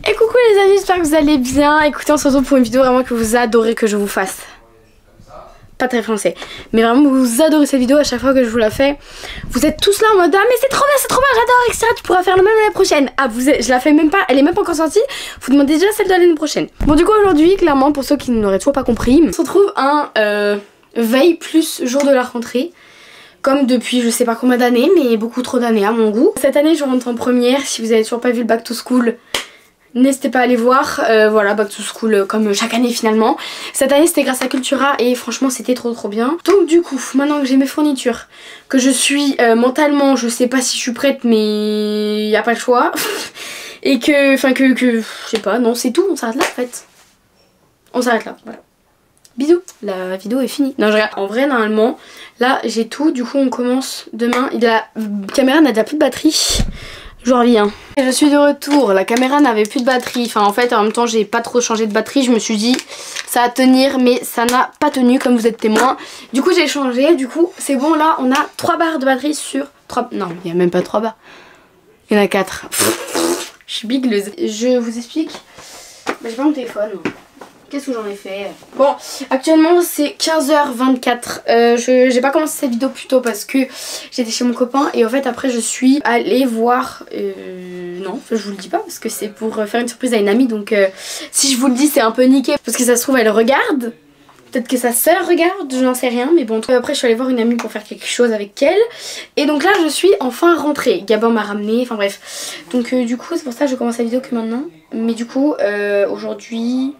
Et coucou les amis, j'espère que vous allez bien. Écoutez, on se retrouve pour une vidéo vraiment que vous adorez que je vous fasse. Pas très français, mais vraiment vous adorez cette vidéo à chaque fois que je vous la fais. Vous êtes tous là en mode ah mais c'est trop bien, j'adore, etc. Tu pourras faire le même l'année prochaine. Ah je la fais même pas, elle est même pas encore sortie. Vous demandez déjà celle de l'année prochaine. Bon du coup aujourd'hui, clairement pour ceux qui n'auraient toujours pas compris, on se retrouve un veille plus jour de la rentrée. Comme depuis je sais pas combien d'années, mais beaucoup trop d'années à mon goût. Cette année je rentre en première, si vous avez toujours pas vu le back to school, n'hésitez pas à aller voir, voilà, back to school comme chaque année finalement. Cette année c'était grâce à Cultura et franchement c'était trop bien. Donc du coup, maintenant que j'ai mes fournitures, que je suis mentalement, je sais pas si je suis prête mais y a pas le choix. Et que, enfin que je sais pas, non c'est tout, on s'arrête là en fait. On s'arrête là, voilà. Bisous, la vidéo est finie. Non je regarde. En vrai normalement, là j'ai tout, du coup on commence demain. La caméra n'a déjà plus de batterie. Je reviens. Je suis de retour, la caméra n'avait plus de batterie. Enfin en fait en même temps j'ai pas trop changé de batterie. Je me suis dit ça va tenir mais ça n'a pas tenu comme vous êtes témoin. Du coup j'ai changé, du coup c'est bon là on a 3 barres de batterie sur 3... Non il n'y a même pas 3 barres. Il y en a 4. Je suis bigleuse. Je vous explique. J'ai pas mon téléphone. Qu'est-ce que j'en ai fait? Bon, actuellement c'est 15h24. J'ai pas commencé cette vidéo plus tôt parce que j'étais chez mon copain et en fait après je suis allée voir... non, je vous le dis pas parce que c'est pour faire une surprise à une amie. Donc si je vous le dis c'est un peu niqué parce que ça se trouve elle regarde. Peut-être que sa sœur regarde, je n'en sais rien. Mais bon, après je suis allée voir une amie pour faire quelque chose avec elle. Et donc là je suis enfin rentrée. Gabin m'a ramenée, enfin bref. Donc du coup c'est pour ça que je commence la vidéo que maintenant. Mais du coup aujourd'hui...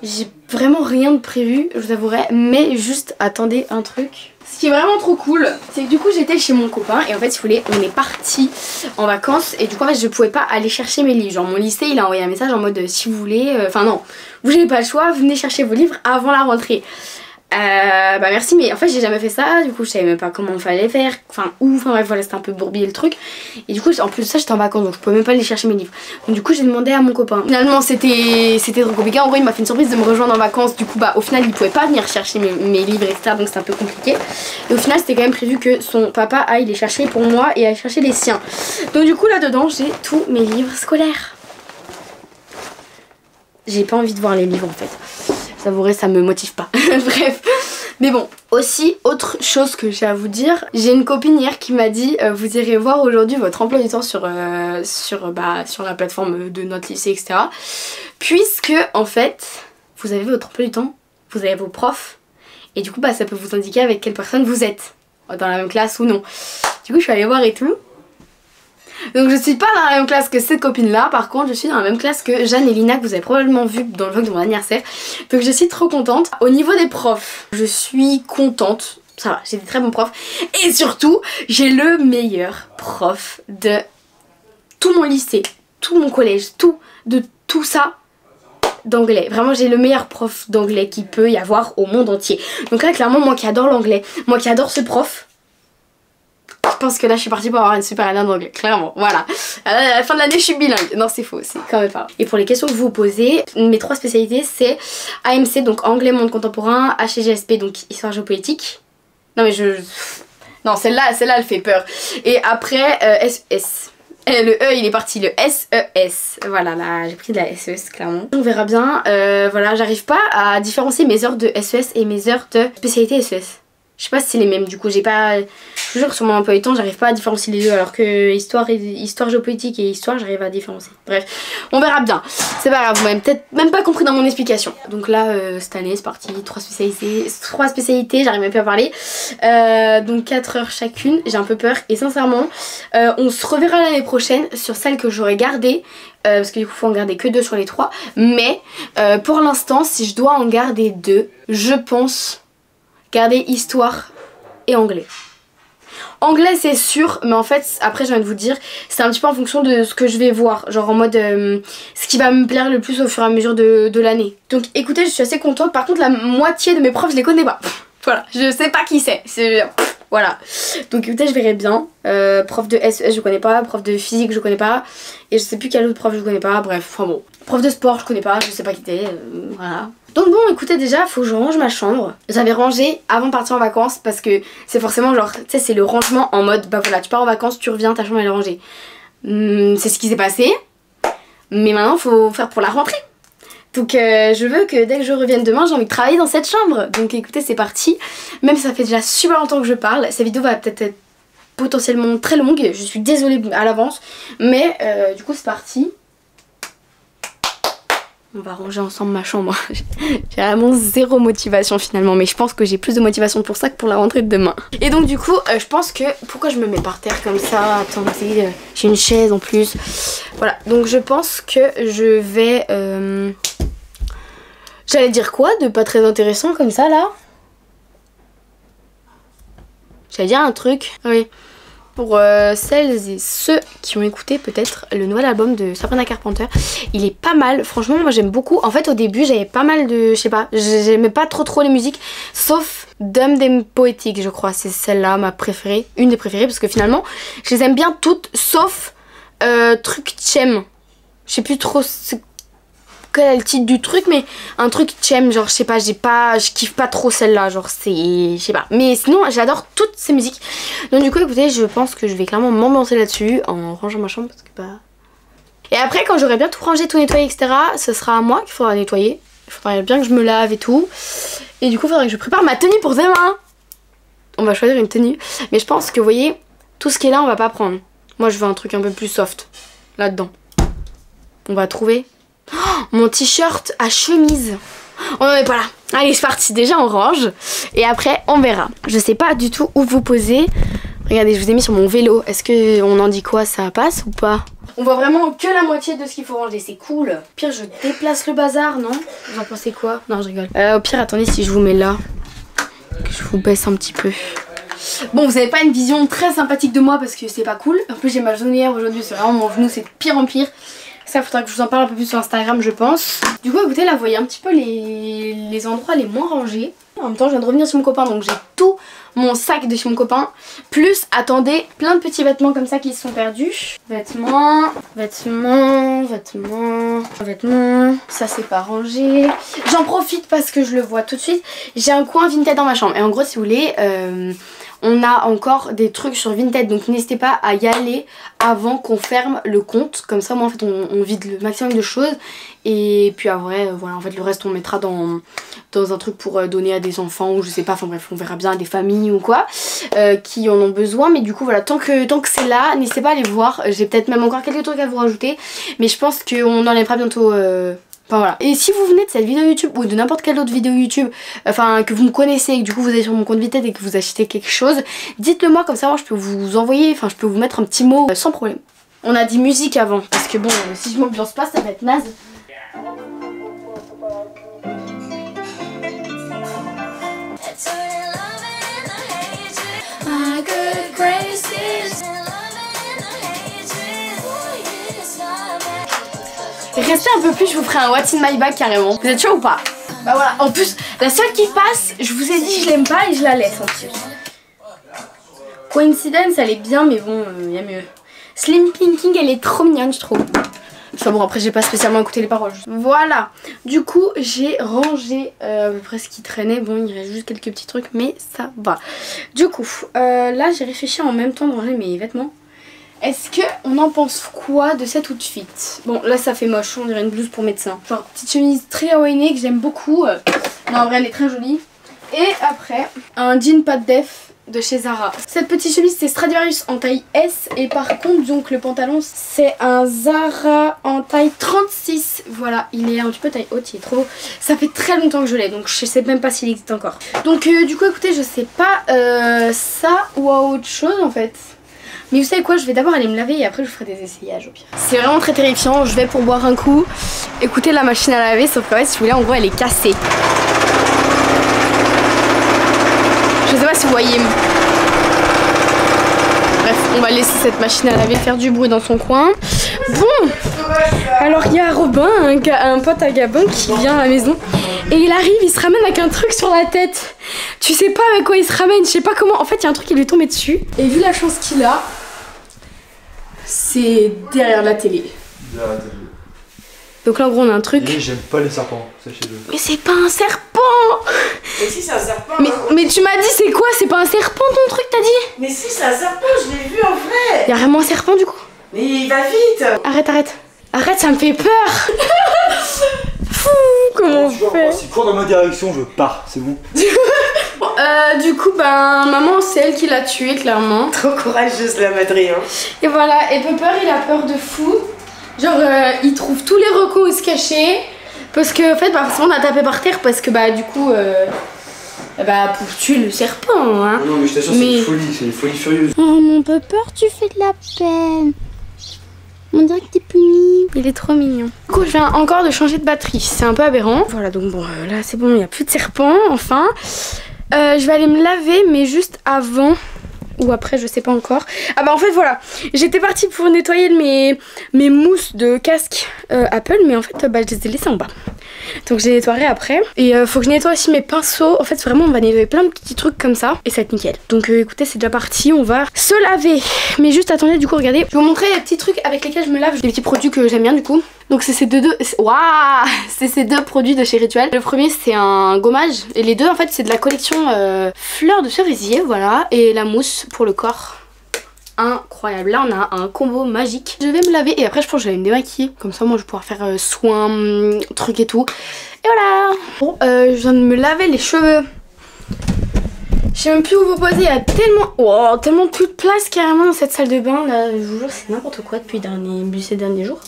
j'ai vraiment rien de prévu, je vous avouerai, mais juste attendez un truc. Ce qui est vraiment trop cool, c'est que du coup j'étais chez mon copain et en fait si vous voulez on est parti en vacances et du coup en fait je pouvais pas aller chercher mes livres. Genre mon lycée il a envoyé un message en mode si vous voulez, enfin non, vous n'avez pas le choix, venez chercher vos livres avant la rentrée. Bah merci mais en fait j'ai jamais fait ça, du coup je savais même pas comment il fallait faire, enfin où, enfin bref voilà c'était un peu bourbier le truc. Et du coup en plus de ça j'étais en vacances donc je pouvais même pas aller chercher mes livres. Donc du coup j'ai demandé à mon copain. Finalement c'était trop compliqué, en gros il m'a fait une surprise de me rejoindre en vacances. Du coup bah au final il pouvait pas venir chercher mes livres etc, donc c'était un peu compliqué. Et au final c'était quand même prévu que son papa aille les chercher pour moi et aille chercher les siens. Donc du coup là dedans j'ai tous mes livres scolaires. J'ai pas envie de voir les livres en fait. J'avouerai ça me motive pas. Bref. Mais bon, aussi autre chose que j'ai à vous dire, j'ai une copine hier qui m'a dit vous irez voir aujourd'hui votre emploi du temps sur la plateforme de notre lycée etc. Puisque en fait vous avez votre emploi du temps, vous avez vos profs et du coup bah ça peut vous indiquer avec quelle personne vous êtes, dans la même classe ou non. Du coup je suis allée voir et tout. Donc je suis pas dans la même classe que cette copine là, par contre je suis dans la même classe que Jeanne et Lina que vous avez probablement vu dans le vlog de mon anniversaire. Donc je suis trop contente. Au niveau des profs, je suis contente, ça va, j'ai des très bons profs. Et surtout, j'ai le meilleur prof de tout mon lycée, tout mon collège, de tout ça d'anglais. Vraiment j'ai le meilleur prof d'anglais qu'il peut y avoir au monde entier. Donc là clairement moi qui adore l'anglais, moi qui adore ce prof, je pense que là je suis partie pour avoir une super année d'anglais, clairement, voilà. À la fin de l'année je suis bilingue, non c'est faux, c'est quand même pas. Et pour les questions que vous vous posez, mes 3 spécialités c'est AMC, donc anglais monde contemporain, HGSP, donc histoire géopolitique. Non mais non celle-là elle fait peur. Et après SES. Le E il est parti, le SES. Voilà, là j'ai pris de la SES clairement. On verra bien, voilà, j'arrive pas à différencier mes heures de SES et mes heures de spécialité SES. Je sais pas si c'est les mêmes, du coup j'ai pas... Je vous jure que sur mon emploi du temps j'arrive pas à différencier les deux, alors que histoire géopolitique et histoire j'arrive à différencier. Bref, on verra bien. C'est pas grave, vous m'avez peut-être même pas compris dans mon explication. Donc là cette année c'est parti, 3 spécialités, j'arrive même plus à parler. Donc 4 heures chacune, j'ai un peu peur et sincèrement on se reverra l'année prochaine sur celle que j'aurais gardée. Parce que du coup faut en garder que 2 sur les 3. Mais pour l'instant si je dois en garder 2, je pense garder histoire et anglais. Anglais c'est sûr, mais en fait après j'ai envie de vous dire c'est un petit peu en fonction de ce que je vais voir, genre en mode ce qui va me plaire le plus au fur et à mesure de l'année. Donc écoutez je suis assez contente, par contre la moitié de mes profs je les connais pas. Voilà, je sais pas qui c'est, voilà. Donc écoutez je verrai bien, prof de SES je connais pas, prof de physique je connais pas, et je sais plus quel autre prof je connais pas, bref, enfin bon. Prof de sport je connais pas, je sais pas qui c'était, voilà. Donc bon écoutez déjà faut que je range ma chambre. J'avais rangé avant de partir en vacances parce que c'est forcément genre tu sais c'est le rangement en mode bah voilà tu pars en vacances tu reviens ta chambre elle est rangée. C'est ce qui s'est passé. Mais maintenant faut faire pour la rentrée. Donc je veux que dès que je revienne demain, j'ai envie de travailler dans cette chambre. Donc écoutez, c'est parti. Même si ça fait déjà super longtemps que je parle, cette vidéo va peut-être être potentiellement très longue. Je suis désolée à l'avance. Mais du coup c'est parti. On va ranger ensemble ma chambre. J'ai vraiment zéro motivation finalement. Mais je pense que j'ai plus de motivation pour ça que pour la rentrée de demain. Et donc du coup, je pense que... Pourquoi je me mets par terre comme ça? Attendez, j'ai une chaise en plus. Voilà, donc je pense que je vais... J'allais dire quoi de pas très intéressant comme ça là? J'allais dire un truc. Oui. Pour celles et ceux qui ont écouté peut-être le nouvel album de Sabrina Carpenter, il est pas mal, franchement moi j'aime beaucoup. En fait au début j'avais pas mal de, je sais pas, j'aimais pas trop les musiques, sauf Dumb and Poetic je crois, c'est celle-là ma préférée, une des préférées parce que finalement je les aime bien toutes sauf truc Chem. Je sais plus trop quel est le titre du truc, mais un truc Chem, genre je sais pas, je kiffe pas trop celle-là, genre c'est, je sais pas. Mais sinon j'adore toutes ces musiques. Donc du coup écoutez, je pense que je vais clairement m'ambiancer là-dessus en rangeant ma chambre parce que bah... Et après quand j'aurai bien tout rangé, tout nettoyé, etc., ce sera à moi qu'il faudra nettoyer. Il faudra bien que je me lave et tout. Et du coup il faudra que je prépare ma tenue pour demain. On va choisir une tenue. Mais je pense que vous voyez, tout ce qui est là on va pas prendre. Moi je veux un truc un peu plus soft, là-dedans. On va trouver... Oh, mon t-shirt à chemise. On n'en est pas là. Allez c'est parti, déjà on range. Et après on verra. Je sais pas du tout où vous poser. Regardez, je vous ai mis sur mon vélo. Est-ce qu'on en dit quoi, ça passe ou pas? On voit vraiment que la moitié de ce qu'il faut ranger, c'est cool. Au pire je déplace le bazar, non? Vous en pensez quoi? Non je rigole. Au pire attendez, si je vous mets là, que je vous baisse un petit peu. Bon, vous avez pas une vision très sympathique de moi parce que c'est pas cool. En plus j'ai mal jaune hier aujourd'hui, c'est vraiment mon genou, c'est de pire en pire. Ça faudra que je vous en parle un peu plus sur Instagram je pense. Du coup écoutez là vous voyez un petit peu les endroits les moins rangés. En même temps je viens de revenir chez mon copain donc j'ai tout mon sac de chez mon copain. Plus attendez plein de petits vêtements comme ça qui se sont perdus. Vêtements, vêtements, vêtements, vêtements. Ça c'est pas rangé. J'en profite parce que je le vois tout de suite. J'ai un coin Vinted dans ma chambre et en gros si vous voulez... on a encore des trucs sur Vinted donc n'hésitez pas à y aller avant qu'on ferme le compte. Comme ça moi en fait on vide le maximum de choses. Et puis après voilà en fait le reste on mettra dans un truc pour donner à des enfants ou je sais pas, enfin bref on verra bien à des familles ou quoi qui en ont besoin. Mais du coup voilà tant que c'est là n'hésitez pas à aller voir. J'ai peut-être même encore quelques trucs à vous rajouter. Mais je pense qu'on enlèvera bientôt... Enfin voilà. Et si vous venez de cette vidéo YouTube ou de n'importe quelle autre vidéo YouTube, enfin que vous me connaissez et que du coup vous allez sur mon compte Vinted et que vous achetez quelque chose, dites-le moi comme ça moi je peux vous envoyer, enfin je peux vous mettre un petit mot sans problème. On a dit musique avant parce que bon si je m'ambiance pas ça va être naze. Restez un peu plus, je vous ferai un What's in my bag carrément. Vous êtes chaud ou pas? Bah voilà, en plus, la seule qui passe, je vous ai dit je l'aime pas et je la laisse en plus. Coincidence, elle est bien, mais bon, y a mieux. Slim Pinking, elle est trop mignonne, je trouve. Enfin bon, après j'ai pas spécialement écouté les paroles. Voilà, du coup j'ai rangé à peu près ce qui traînait. Bon, il reste juste quelques petits trucs, mais ça va. Du coup, là j'ai réfléchi en même temps de ranger mes vêtements. Est-ce qu'on en pense quoi de cet outfit? Bon là ça fait moche, on dirait une blouse pour médecin. Genre petite chemise très hawaïenne que j'aime beaucoup. Non en vrai elle est très jolie. Et après un jean pas de def de chez Zara. Cette petite chemise c'est Stradivarius en taille S. Et par contre donc le pantalon c'est un Zara en taille 36. Voilà, il est un petit peu taille haute, il est trop beau. Ça fait très longtemps que je l'ai donc je sais même pas s'il existe encore. Donc du coup écoutez je sais pas ça ou autre chose en fait. Mais vous savez quoi, je vais d'abord aller me laver et après je ferai des essayages au pire. C'est vraiment très terrifiant, je vais pour boire un coup. Écoutez la machine à laver, sauf que ouais, si vous voulez en gros elle est cassée. Je sais pas si vous voyez. Bref, on va laisser cette machine à laver faire du bruit dans son coin. Bon, alors il y a Robin, un pote à Gabon qui vient à la maison. Et il arrive, il se ramène avec un truc sur la tête. Tu sais pas avec quoi il se ramène, je sais pas comment. En fait il y a un truc qui lui est tombé dessus. Et vu la chance qu'il a, c'est derrière la télé. Derrière la télé. Donc là en gros on a un truc. Et j'aime pas les serpents, sachez-le. Mais c'est pas un serpent. Mais si c'est un serpent. Mais tu m'as dit c'est quoi? C'est pas un serpent ton truc t'as dit? Mais si c'est un serpent, je l'ai vu en vrai. Y'a vraiment un serpent du coup? Mais il va vite. Arrête. Arrête, ça me fait peur. Fou, comment on fait? Si court dans ma direction, je pars, c'est bon. Du coup, ben, maman, c'est elle qui l'a tué, clairement. Trop courageuse la Madrid. Hein. Et voilà, et Pepper, il a peur de fou. Genre, il trouve tous les recoins où se cacher. Parce que, en fait, bah, forcément, on a tapé par terre parce que, bah, du coup, bah, pour tuer le serpent, hein. Non, mais je t'assure, c'est une folie furieuse. Oh, mon Pepper, tu fais de la peine. On dirait que t'es puni. Il est trop mignon. Du coup, je viens encore de changer de batterie. C'est un peu aberrant. Voilà, donc bon, là, c'est bon, il n'y a plus de serpent, enfin. Je vais aller me laver, mais juste avant ou après, je sais pas encore. Ah bah en fait voilà, j'étais partie pour nettoyer mes mousses de casque Apple, mais en fait bah, je les ai laissées en bas. Donc je les nettoierai après. Et faut que je nettoie aussi mes pinceaux. En fait vraiment on va nettoyer plein de petits trucs comme ça et ça va être nickel. Donc écoutez, c'est déjà parti, on va se laver. Mais juste attendez, du coup regardez, je vais vous montrer les petits trucs avec lesquels je me lave. Des petits produits que j'aime bien du coup. Donc c'est ces deux produits de chez Rituel. Le premier c'est un gommage et les deux en fait c'est de la collection fleurs de cerisier, voilà. Et la mousse pour le corps. Incroyable, là on a un combo magique. Je vais me laver et après je pense que je vais me démaquiller. Comme ça moi je vais pouvoir faire soin, truc et tout. Et voilà. Bon, je viens de me laver les cheveux. Je sais même plus où vous poser, il y a tellement plus de place carrément dans cette salle de bain. Là je vous jure c'est n'importe quoi depuis ces derniers jours.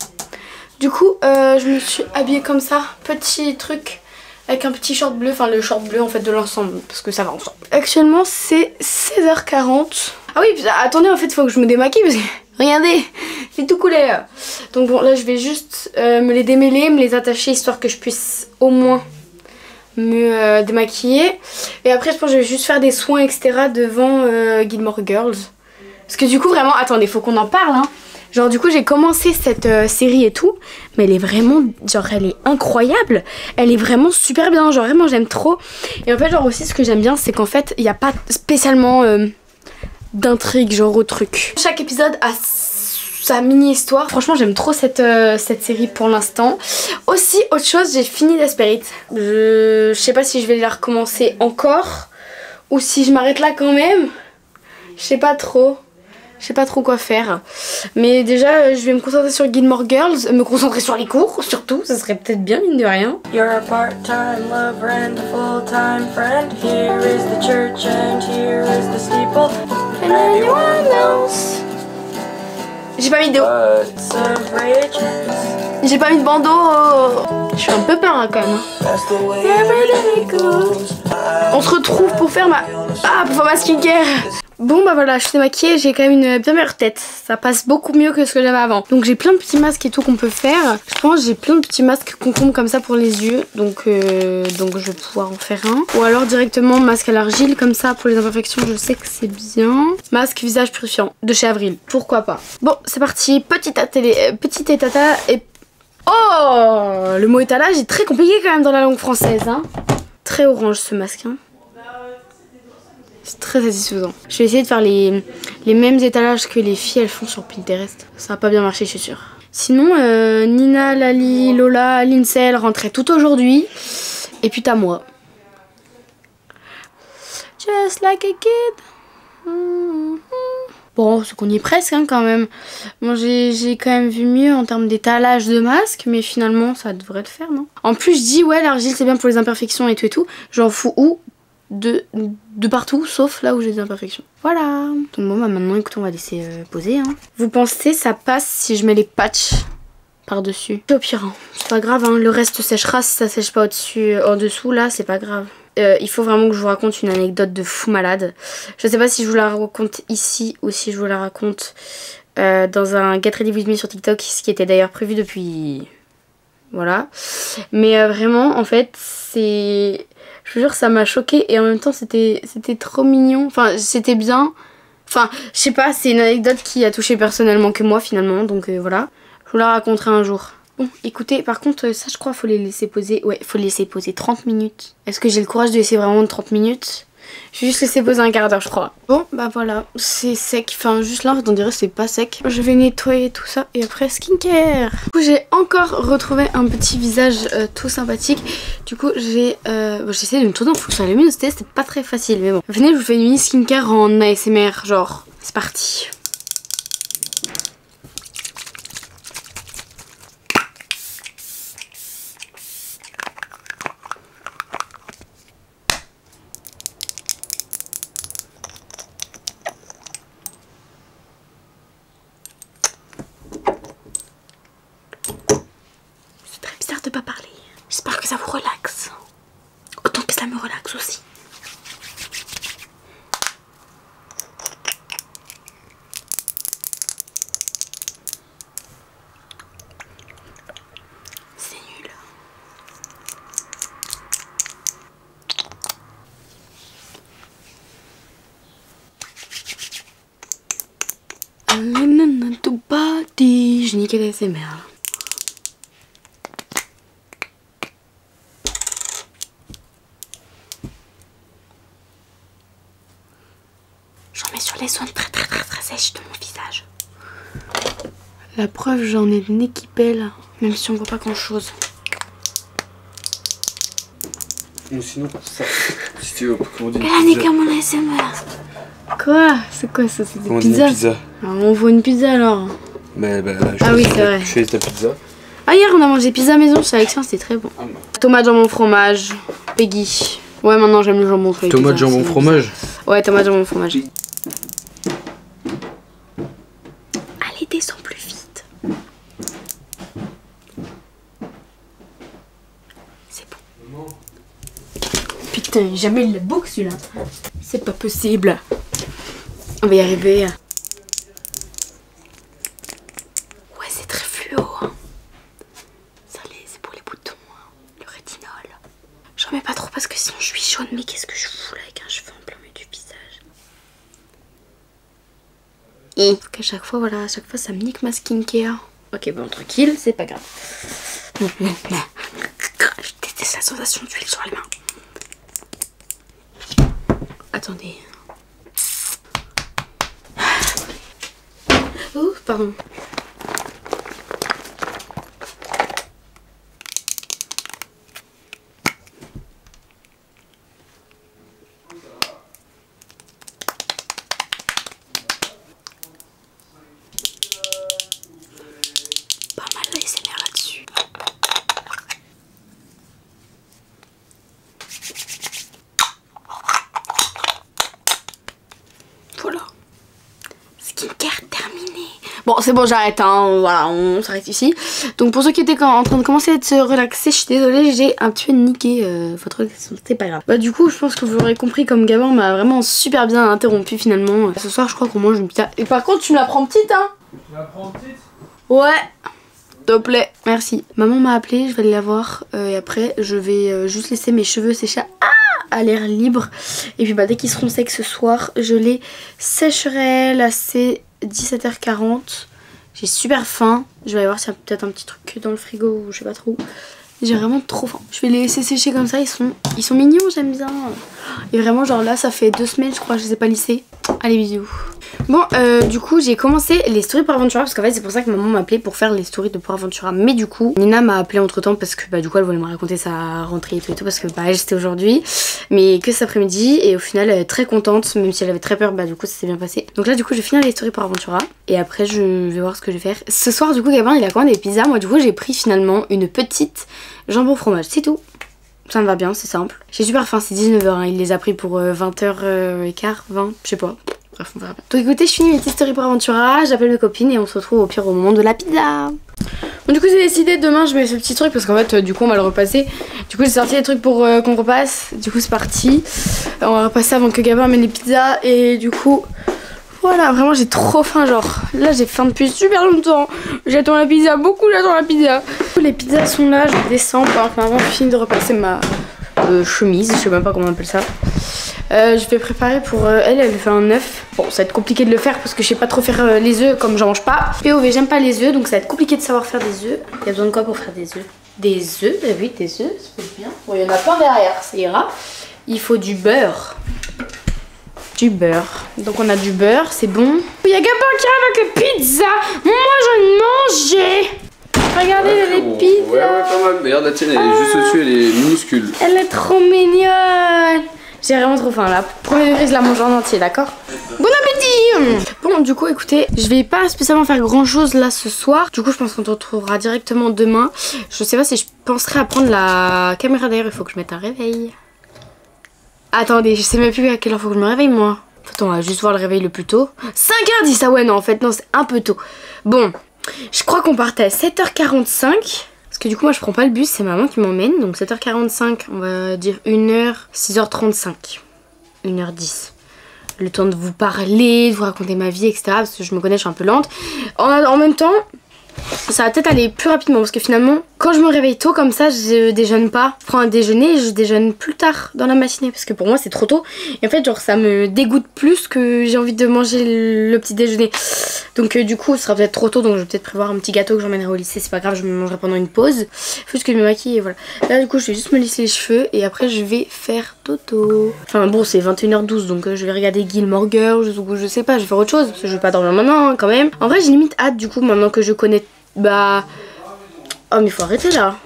Du coup je me suis habillée comme ça, petit truc avec un petit short bleu, enfin le short bleu en fait de l'ensemble parce que ça va ensemble. Actuellement c'est 16h40. Ah oui, attendez, en fait, il faut que je me démaquille parce que regardez, il fait tout couler là. Donc bon, là, je vais juste me les démêler, me les attacher histoire que je puisse au moins me démaquiller. Et après, je pense que je vais juste faire des soins, etc. devant Gilmore Girls. Parce que du coup, vraiment, attendez, faut qu'on en parle, hein. Genre, du coup, j'ai commencé cette série et tout, mais elle est vraiment, genre, elle est incroyable. Elle est vraiment super bien, genre, vraiment, j'aime trop. Et en fait, genre, aussi, ce que j'aime bien, c'est qu'en fait, il n'y a pas spécialement d'intrigue genre au truc. Chaque épisode a sa mini histoire. Franchement j'aime trop cette série pour l'instant. Aussi autre chose, j'ai fini Desperate. Je sais pas si je vais la recommencer encore ou si je m'arrête là quand même. Je sais pas trop. Je sais pas trop quoi faire. Mais déjà je vais me concentrer sur Gilmore Girls, me concentrer sur les cours surtout, ça serait peut-être bien mine de rien. You're a part-time lover and a full-time friend. Here is the church and here is the steeple. And anyone else. J'ai pas mis de... J'ai pas mis de bandeau. Je suis un peu peur hein, quand même. On se retrouve pour faire ma skincare. Bon bah voilà, je suis maquillée, j'ai quand même une bien meilleure tête. Ça passe beaucoup mieux que ce que j'avais avant. Donc j'ai plein de petits masques et tout qu'on peut faire. Je pense que j'ai plein de petits masques concombres comme ça pour les yeux. Donc je vais pouvoir en faire un. Ou alors directement masque à l'argile comme ça pour les imperfections, je sais que c'est bien. Masque visage purifiant de chez Avril, pourquoi pas. Bon c'est parti, petit étata et... Oh, le mot étalage est très compliqué quand même dans la langue française hein. Très orange ce masque hein. C'est très satisfaisant. Je vais essayer de faire les mêmes étalages que les filles elles font sur Pinterest. Ça va pas bien marcher je suis sûre. Sinon Nina, Lali, Lola, Lindsay elles rentraient tout aujourd'hui. Et puis t'as moi. Just like a kid. Bon c'est qu'on y est presque hein, quand même. Bon j'ai quand même vu mieux en termes d'étalage de masque. Mais finalement ça devrait le faire non. En plus je dis ouais l'argile c'est bien pour les imperfections et tout. J'en fous où de partout sauf là où j'ai des imperfections. Voilà. Donc bon bah maintenant écoutez on va laisser poser hein. Vous pensez ça passe si je mets les patchs par dessus? Au pire hein. C'est pas grave hein. Le reste séchera si ça sèche pas en dessous là c'est pas grave. Il faut vraiment que je vous raconte une anecdote de fou malade. Je sais pas si je vous la raconte ici ou si je vous la raconte dans un Get Ready With Me sur TikTok, ce qui était d'ailleurs prévu depuis... Voilà. Mais vraiment en fait c'est... Je vous jure ça m'a choquée et en même temps c'était trop mignon. Enfin c'était bien. Enfin je sais pas, c'est une anecdote qui a touché personnellement que moi finalement. Donc voilà. Je vous la raconterai un jour. Bon écoutez par contre ça je crois faut les laisser poser. Ouais faut les laisser poser 30 minutes. Est-ce que j'ai le courage de laisser vraiment 30 minutes? Je vais juste laisser poser un quart d'heure je crois. Bon bah voilà c'est sec. Enfin juste là on dirait c'est pas sec. Je vais nettoyer tout ça et après skincare. Du coup j'ai encore retrouvé un petit visage tout sympathique. Du coup j'ai essayé de me tourner en fonction de la luminosité. C'était pas très facile mais bon. Venez je vous fais une mini skincare en ASMR genre. C'est parti. de pas parler. J'espère que ça vous relaxe. Autant que ça me relaxe aussi. C'est nul. Tout parti. Je niquais les SMR. J'en mets sur les zones très sèches de mon visage. La preuve, j'en ai le nez qui pèle, même si on voit pas grand chose. Ou sinon, ça. Si tu veux, comment on dit. Elle a niqué mon ASMR. Quoi? C'est quoi ça? C'est des pizzas? Pizza. Alors, on voit une pizza alors. Mais ah oui, c'est vrai. Je fais ta pizza. Ah, hier on a mangé pizza maison chez Alexandre, c'était très bon. Tomate, jambon, fromage. Peggy. Ouais, maintenant j'aime le jambon. Tomate, jambon, fromage. Ouais, tomate, jambon, fromage. Allez, descends plus vite. C'est bon. Putain, jamais il le boucle celui-là. C'est pas possible. On va y arriver. Ouais, c'est très fluo. Hein. Ça, c'est pour les boutons. Hein. Le rétinol. J'en mets pas trop parce que sinon je suis jaune. Mais qu'est-ce que je fous là avec un cheveu en plein milieu du visage? Et à chaque fois, voilà, à chaque fois ça me nique ma skincare. Ok, bon, tranquille, c'est pas grave. Je déteste la sensation d'huile sur les mains. Attendez. Oh, pardon. Pas mal d'ASMR là-dessus. Voilà. Skincare terminé. Bon, c'est bon, j'arrête, hein. Voilà, on s'arrête ici. Donc pour ceux qui étaient en train de commencer à se relaxer, je suis désolée, j'ai un petit peu niqué votre relaxation, c'est pas grave. Bah du coup, je pense que vous l'aurez compris, comme Gabin m'a vraiment super bien interrompu finalement. Ce soir, je crois qu'on mange une pizza. Et par contre, tu me la prends petite, hein? Tu la prends petite? Ouais. S'il te plaît, merci. Maman m'a appelé, je vais aller la voir. Et après, je vais juste laisser mes cheveux sécher à l'air libre. Et puis bah dès qu'ils seront secs ce soir, je les sécherai. Là c'est 17h40. J'ai super faim. Je vais aller voir s'il y a peut-être un petit truc dans le frigo ou je sais pas trop. J'ai vraiment trop faim. Je vais les laisser sécher comme ça, ils sont mignons, j'aime bien. Et vraiment genre là ça fait 2 semaines je crois que je les ai pas lissés. Allez, bisous. Bon, du coup, j'ai commencé les stories pour Aventura parce qu'en fait, c'est pour ça que maman m'a appelé pour faire les stories de pour Aventura. Mais du coup, Nina m'a appelé entre temps parce que bah, du coup, elle voulait me raconter sa rentrée et tout parce que bah, elle c'était aujourd'hui, mais que cet après-midi. Et au final, elle est très contente, même si elle avait très peur, bah du coup, ça s'est bien passé. Donc là, du coup, je vais finir les stories pour Aventura et après, je vais voir ce que je vais faire. Ce soir, du coup, Gabin, il a commandé des pizzas. Moi, du coup, j'ai pris finalement une petite jambon fromage, c'est tout. Ça me va bien, c'est simple. J'ai super faim, c'est 19h, hein. Il les a pris pour 20h15, 20, je sais pas. Bref, on verra bien. Donc écoutez, je finis mes petites stories pour Aventura, j'appelle mes copines et on se retrouve au pire au moment de la pizza. Bon, du coup j'ai décidé, demain je mets ce petit truc parce qu'en fait du coup on va le repasser. Du coup j'ai sorti les trucs pour qu'on repasse, du coup c'est parti. On va repasser avant que Gabin mette les pizzas et du coup... Voilà, vraiment j'ai trop faim, genre là j'ai faim depuis super longtemps. J'attends la pizza, beaucoup j'attends la pizza. Les pizzas sont là, je descends pendant que maman finit de repasser ma chemise, je sais même pas comment on appelle ça. Je vais préparer pour elle fait un œuf. Bon, ça va être compliqué de le faire parce que je sais pas trop faire les œufs comme j'en mange pas. POV, j'aime pas les œufs, donc ça va être compliqué de savoir faire des œufs. Il y a besoin de quoi pour faire des œufs? Des œufs, oui, des œufs, ça peut être bien. Bon, il y en a plein derrière, ça ira. Il faut du beurre. Du beurre. Donc on a du beurre, c'est bon. Il y a Gabin qui arrive avec les pizzas. Moi j'en ai mangé. Regardez les pizzas. Ouais, pas mal. Mais regarde, la tienne, elle est juste au-dessus, elle est minuscule. Elle est trop mignonne. J'ai vraiment trop faim là. Premier degré, je la mange en entier, d'accord? Bon appétit. Bon, du coup, écoutez, je vais pas spécialement faire grand chose là ce soir. Du coup, je pense qu'on se retrouvera directement demain. Je sais pas si je penserai à prendre la caméra. D'ailleurs, il faut que je mette un réveil. Attendez, je sais même plus à quelle heure faut que je me réveille moi. Attends, on va juste voir le réveil le plus tôt. 5h10, ah ouais non en fait non c'est un peu tôt. Bon, je crois qu'on partait à 7h45. Parce que du coup moi je prends pas le bus, c'est maman qui m'emmène. Donc 7h45, on va dire 1h, 6h35, 1h10. Le temps de vous parler, de vous raconter ma vie, etc. Parce que je me connais, je suis un peu lente. En même temps, ça va peut-être aller plus rapidement parce que finalement, quand je me réveille tôt comme ça, je déjeune pas. Je prends un déjeuner et je déjeune plus tard dans la matinée parce que pour moi c'est trop tôt. Et en fait, genre ça me dégoûte plus que j'ai envie de manger le petit déjeuner. Donc du coup, ce sera peut-être trop tôt, donc je vais peut-être prévoir un petit gâteau que j'emmènerai au lycée. C'est pas grave, je me mangerai pendant une pause. Faut juste que je me maquille et voilà. Là du coup, je vais juste me lisser les cheveux et après je vais faire dodo. Enfin bon, c'est 21h12, donc je vais regarder Gilmore Girls, je sais pas, je vais faire autre chose parce que je vais pas dormir maintenant hein, quand même. En vrai, j'ai limite hâte du coup maintenant que je connais. Bah... Oh mais faut arrêter là.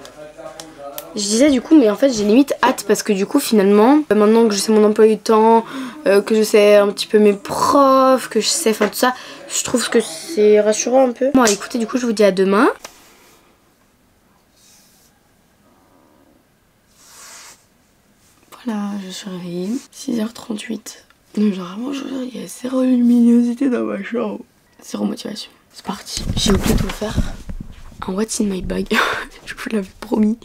Je disais du coup mais en fait j'ai limite hâte parce que du coup finalement maintenant que je sais mon emploi du temps, que je sais un petit peu mes profs, que je sais enfin tout ça, je trouve que c'est rassurant un peu. Bon écoutez du coup je vous dis à demain. Voilà je suis réveillée, 6h38. Donc genre vraiment je veux dire il y a zéro luminosité dans ma chambre. Zéro motivation. C'est parti. J'ai oublié de vous faire un what's in my bag. Je vous l'avais promis.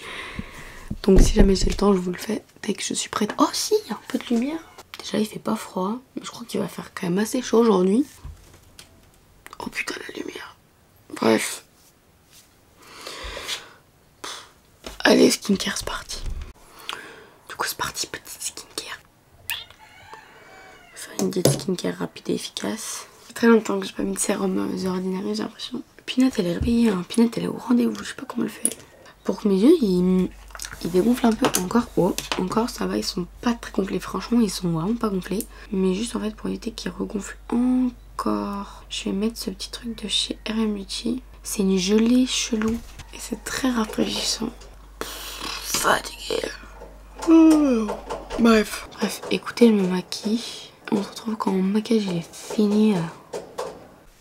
Donc si jamais j'ai le temps, je vous le fais dès que je suis prête. Oh si, il y a un peu de lumière. Déjà il fait pas froid, mais je crois qu'il va faire quand même assez chaud aujourd'hui. Oh putain la lumière. Bref. Allez, skincare, c'est parti. Du coup c'est parti, petite skincare. Faire une diète skincare rapide et efficace. Très longtemps que j'ai pas mis de sérum The Ordinary, j'ai l'impression. Pinette elle est réveillée, hein. Pinette elle est au rendez-vous, je sais pas comment elle fait. Pour que mes yeux ils dégonflent un peu encore. Oh, encore ça va, ils sont pas très gonflés. Franchement ils sont vraiment pas gonflés. Mais juste en fait pour éviter qu'ils regonflent encore, je vais mettre ce petit truc de chez RM Beauty. C'est une gelée chelou et c'est très rafraîchissant. Fatiguée. Bref, écoutez je me maquille. On se retrouve quand mon maquillage il est fini.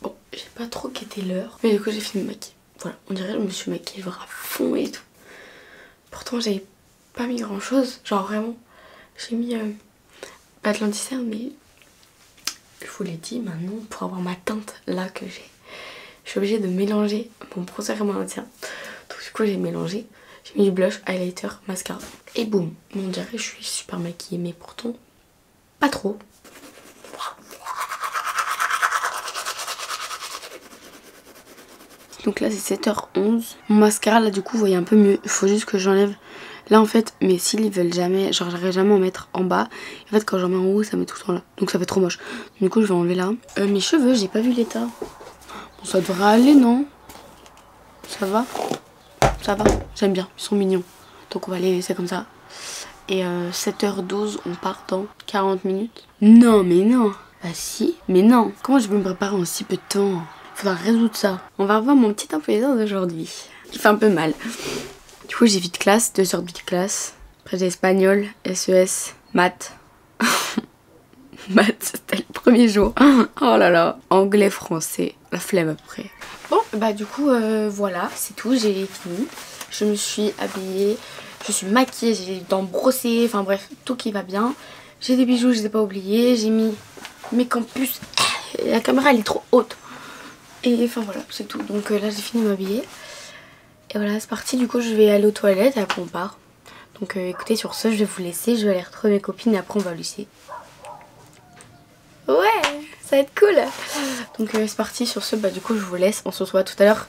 Bon, j'ai pas trop quitté l'heure. Mais du coup j'ai fini de maquiller. Voilà, on dirait que je me suis maquillée genre à fond et tout. Pourtant j'avais pas mis grand chose. Genre vraiment, j'ai mis pas de lenticerne mais je vous l'ai dit maintenant pour avoir ma teinte là que j'ai. Je suis obligée de mélanger mon bronzer et mon lenticerne. Donc du coup j'ai mélangé. J'ai mis du blush, highlighter, mascara. Et boum, on dirait que je suis super maquillée mais pourtant pas trop. Donc là c'est 7h11. Mon mascara là du coup vous voyez un peu mieux. Il faut juste que j'enlève. Là en fait mes cils ils veulent jamais. Genre j'arrive jamais à en mettre en bas. En fait quand j'en mets en haut ça met tout le temps là. Donc ça fait trop moche. Du coup je vais enlever là. Mes cheveux j'ai pas vu l'état. Bon ça devrait aller non? Ça va? Ça va? J'aime bien. Ils sont mignons. Donc on va les laisser comme ça. Et 7h12 on part dans 40 minutes. Non mais non. Bah si. Mais non. Comment je peux me préparer en si peu de temps? Faudra résoudre ça. On va revoir mon petit emploi du temps d'aujourd'hui. Il fait un peu mal. Du coup j'ai vite classe, 2 heures de vite classe. Après j'ai espagnol, SES, maths. Maths, c'était le premier jour. Oh là là. Anglais, français, la flemme après. Bon bah du coup voilà, c'est tout, j'ai fini. Je me suis habillée, je suis maquillée, j'ai les dents brossées, enfin bref, tout qui va bien. J'ai des bijoux, je les ai pas oubliés, j'ai mis mes campus. La caméra elle est trop haute. Et enfin voilà, c'est tout. Donc là j'ai fini de m'habiller. Et voilà, c'est parti. Du coup je vais aller aux toilettes et après on part. Donc écoutez, sur ce je vais vous laisser. Je vais aller retrouver mes copines et après on va au lycée. Ouais, ça va être cool. Donc c'est parti. Sur ce, bah du coup je vous laisse. On se retrouve tout à l'heure.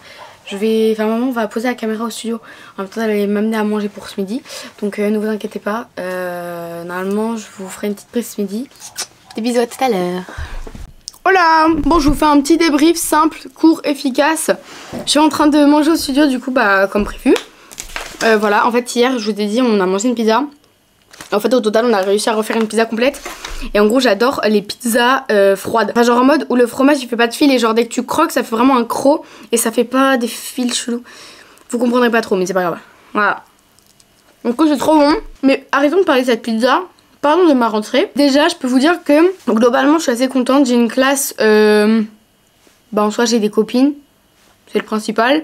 Enfin maman va poser la caméra au studio. En même temps elle allait m'amener à manger pour ce midi. Donc ne vous inquiétez pas. Normalement je vous ferai une petite prise ce midi. Des bisous, à tout à l'heure. Hola! Bon je vous fais un petit débrief simple, court, efficace. Je suis en train de manger au studio du coup bah comme prévu. Voilà, en fait hier je vous ai dit on a mangé une pizza. En fait au total on a réussi à refaire une pizza complète. Et en gros j'adore les pizzas froides. Enfin genre en mode où le fromage il fait pas de fil et genre dès que tu croques ça fait vraiment un croc. Et ça fait pas des fils chelous. Vous comprendrez pas trop mais c'est pas grave. Voilà. Donc c'est trop bon. Mais arrêtons de parler de cette pizza. Parlons de ma rentrée. Déjà, je peux vous dire que globalement, je suis assez contente. J'ai une classe. Bah, en soi, j'ai des copines. C'est le principal.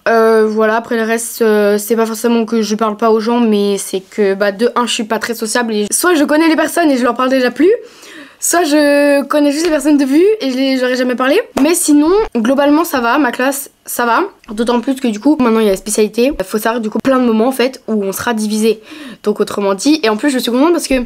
Voilà, après le reste, c'est pas forcément que je parle pas aux gens, mais c'est que bah, de un, je suis pas très sociable. Et soit je connais les personnes et je leur parle déjà plus. soit je connais juste les personnes de vue et je leur ai jamais parlé. Mais sinon, globalement ça va, ma classe ça va. D'autant plus que du coup, maintenant il y a la spécialité. Il faut savoir du coup plein de moments en fait où on sera divisé. Donc autrement dit, et en plus je suis contente parce que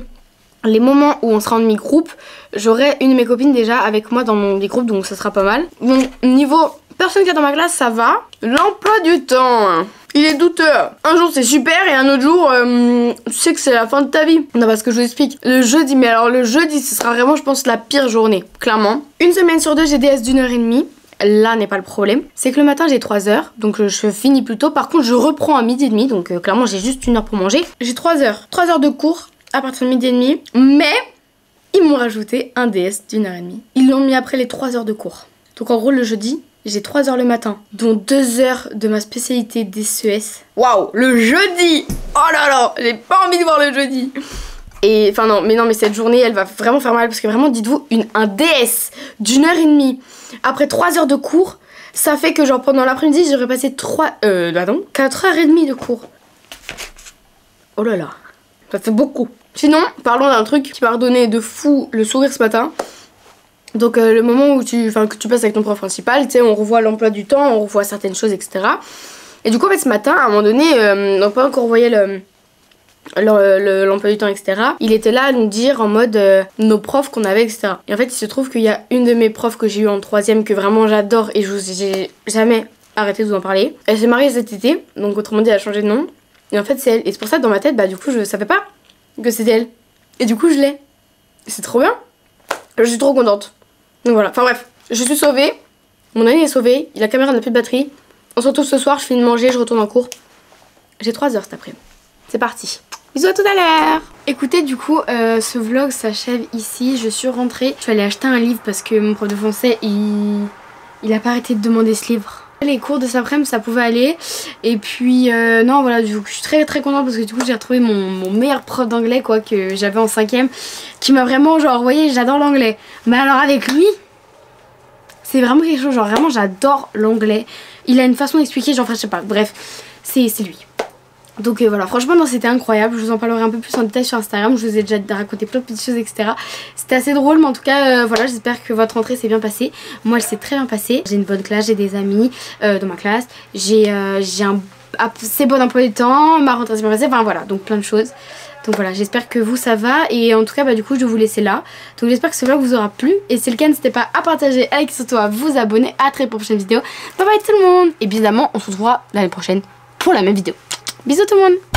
les moments où on sera en demi-groupe, j'aurai une de mes copines déjà avec moi dans mon demi-groupe, donc ça sera pas mal. Bon, niveau personne qui est dans ma classe, ça va. L'emploi du temps, il est douteux. Un jour c'est super et un autre jour, tu sais que c'est la fin de ta vie. Non, parce que je vous explique. Le jeudi, mais alors le jeudi, ce sera vraiment, je pense, la pire journée, clairement. Une semaine sur deux, j'ai DS d'1h30. Là n'est pas le problème. C'est que le matin, j'ai 3 heures, donc je finis plus tôt. Par contre, je reprends à 12h30, donc clairement, j'ai juste 1 heure pour manger. J'ai 3 heures. 3 heures de cours à partir de 12h30. Mais ils m'ont rajouté un DS d'1h30. Ils l'ont mis après les 3 heures de cours. Donc en gros, le jeudi, j'ai 3 heures le matin, dont 2 heures de ma spécialité DCES. Waouh, le jeudi! Oh là là, j'ai pas envie de voir le jeudi. Et enfin non, mais cette journée, elle va vraiment faire mal parce que vraiment, dites-vous, un DS d'1h30 après 3 heures de cours, ça fait que genre pendant l'après-midi, j'aurais passé 4h30 de cours. Oh là là, ça fait beaucoup. Sinon, parlons d'un truc qui m'a redonné de fou le sourire ce matin. Donc le moment où que tu passes avec ton prof principal, tu sais, on revoit l'emploi du temps, on revoit certaines choses, etc. Et du coup, en fait, ce matin, à un moment donné, donc pendant qu'on revoyait l'emploi du temps, etc., il était là à nous dire en mode nos profs qu'on avait, etc. Et en fait, il se trouve qu'il y a une de mes profs que j'ai eu en 3ème que vraiment j'adore et j'ai jamais arrêté de vous en parler. Elle s'est mariée cet été, donc autrement dit, elle a changé de nom. Et en fait, c'est elle. Et c'est pour ça que dans ma tête, bah du coup, je savais pas que c'était elle. Et du coup, je l'ai. C'est trop bien. Je suis trop contente. Donc voilà, enfin bref, je suis sauvée. Mon ami est sauvé, la caméra n'a plus de batterie. On se retrouve ce soir, je finis de manger, je retourne en cours. J'ai 3 heures cet après-midi. C'est parti. Bisous, à tout à l'heure. Écoutez, du coup, ce vlog s'achève ici. Je suis rentrée. Je suis allée acheter un livre parce que mon prof de français, il a pas arrêté de demander ce livre. Les cours de cet après-midi, ça pouvait aller. Et puis, non, voilà, du coup, je suis très très contente parce que du coup, j'ai retrouvé mon meilleur prof d'anglais, quoi, que j'avais en 5ème, qui m'a vraiment, genre, vous voyez, j'adore l'anglais. Mais alors, avec lui, c'est vraiment quelque chose, genre, vraiment, j'adore l'anglais. Il a une façon d'expliquer, genre, enfin, je sais pas, bref, c'est lui. Donc voilà, franchement non, c'était incroyable, je vous en parlerai un peu plus en détail sur Instagram, je vous ai déjà raconté plein de petites choses, etc. C'était assez drôle, mais en tout cas voilà, j'espère que votre rentrée s'est bien passée. Moi elle s'est très bien passée, j'ai une bonne classe, j'ai des amis dans ma classe, j'ai un assez bon emploi du temps, ma rentrée s'est bien passée, enfin voilà, donc plein de choses. Donc voilà, j'espère que vous ça va, et en tout cas bah du coup je vais vous laisser là. Donc j'espère que ce vlog vous aura plu, et si c'est le cas n'hésitez pas à partager, à liker, surtout à vous abonner. À très prochaine vidéo, bye bye tout le monde, et évidemment on se retrouvera l'année prochaine pour la même vidéo. Bisous tout le monde.